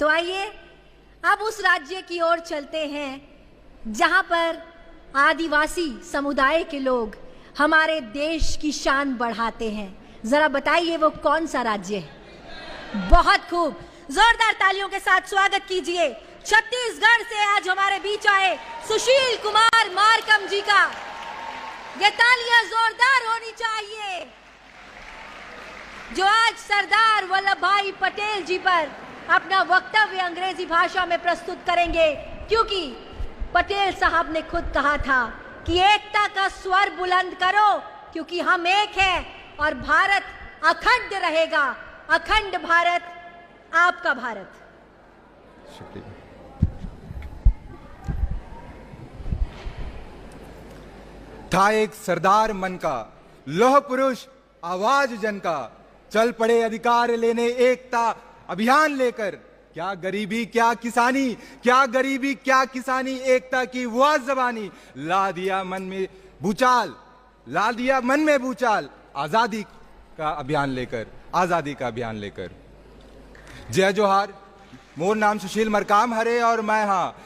तो आइए अब उस राज्य की ओर चलते हैं जहां पर आदिवासी समुदाय के लोग हमारे देश की शान बढ़ाते हैं। जरा बताइए वो कौन सा राज्य है? बहुत खूब, जोरदार तालियों के साथ स्वागत कीजिए छत्तीसगढ़ से आज हमारे बीच आए सुशील कुमार मार्कम जी का। ये तालियां जोरदार होनी चाहिए जो आज सरदार वल्लभ भाई पटेल जी पर अपना वक्तव्य अंग्रेजी भाषा में प्रस्तुत करेंगे, क्योंकि पटेल साहब ने खुद कहा था कि एकता का स्वर बुलंद करो क्योंकि हम एक हैं और भारत अखंड रहेगा। अखंड भारत, आपका भारत। शुक्रिया। था एक सरदार मन का, लोह पुरुष आवाज जन का, चल पड़े अधिकार लेने एकता अभियान लेकर। क्या गरीबी क्या किसानी, क्या गरीबी क्या किसानी, एकता की वह जबानी, ला दिया मन में भूचाल, ला दिया मन में भूचाल, आजादी का अभियान लेकर, आजादी का अभियान लेकर। जय जोहार, मोर नाम सुशील मरकाम हरे और मैं हाँ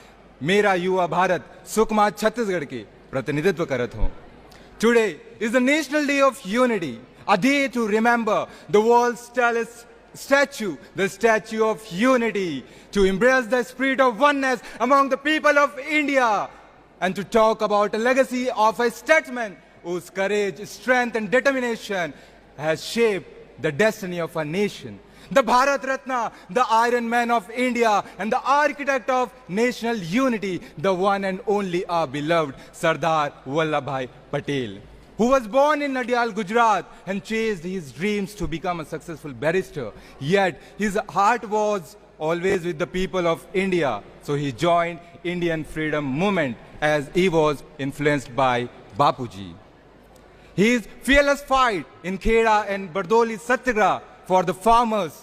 मेरा युवा भारत सुकमा छत्तीसगढ़ की प्रतिनिधित्व करत हूं। Today is the national day of unity, a day to remember the world's tallest statue, the Statue of Unity, to embrace the spirit of oneness among the people of India, and to talk about a legacy of a statesman whose courage, strength and determination has shaped the destiny of our nation. The Bharat Ratna, the Iron Man of India and the architect of national unity, the one and only our beloved Sardar Vallabhbhai Patel, who was born in Nadial, Gujarat and chased his dreams to become a successful barrister. Yet his heart was always with the people of India. So he joined Indian freedom movement as he was influenced by Bapuji. His fearless fight in Kheda and Bardoli Satyagraha for the farmers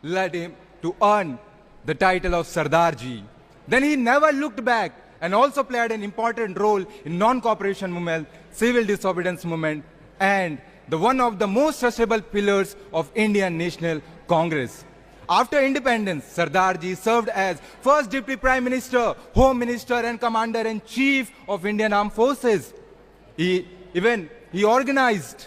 led him to earn the title of Sardarji. Then he never looked back and also played an important role in non-cooperation movement, civil disobedience movement, and one of the most trustable pillars of Indian National Congress. After independence, Sardarji served as first Deputy Prime Minister, Home Minister, and Commander-in-Chief of Indian Armed Forces. He organized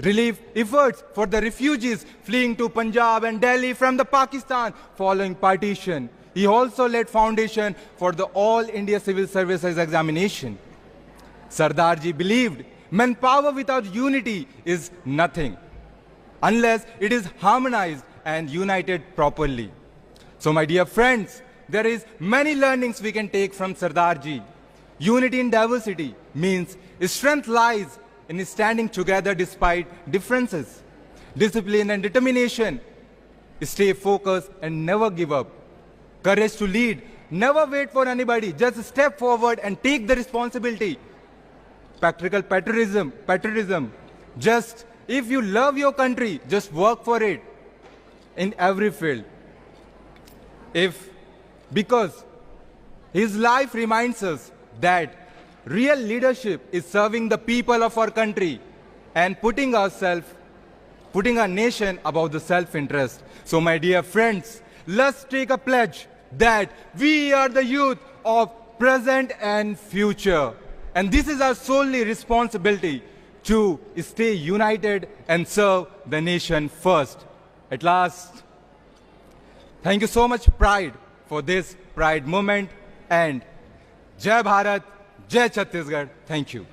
relief efforts for the refugees fleeing to Punjab and Delhi from the Pakistan following partition. He also laid foundation for the All India Civil Services Examination. Sardarji believed manpower without unity is nothing unless it is harmonized and united properly. So my dear friends, there is many learnings we can take from Sardarji. Unity in diversity means strength lies in standing together despite differences. Discipline and determination, stay focused and never give up. Courage to lead, never wait for anybody, just step forward and take the responsibility. Practical patriotism, just if you love your country, just work for it in every field. Because his life reminds us that real leadership is serving the people of our country and putting our nation above the self-interest. So my dear friends, let's take a pledge that we are the youth of present and future. And this is our solely responsibility to stay united and serve the nation first. At last, thank you so much, Pride, for this Pride moment. And Jai Bharat, Jai Chhattisgarh. Thank you.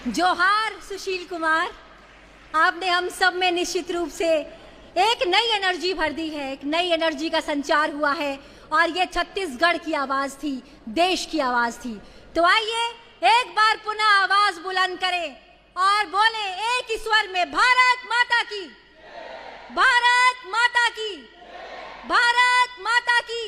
जोहार सुशील कुमार, आपने हम सब में निश्चित रूप से एक नई एनर्जी भर दी है, एक नई एनर्जी का संचार हुआ है और ये छत्तीसगढ़ की आवाज थी, देश की आवाज थी। तो आइए एक बार पुनः आवाज बुलंद करें और बोले एक ही स्वर में, भारत माता की, भारत माता की, भारत माता की।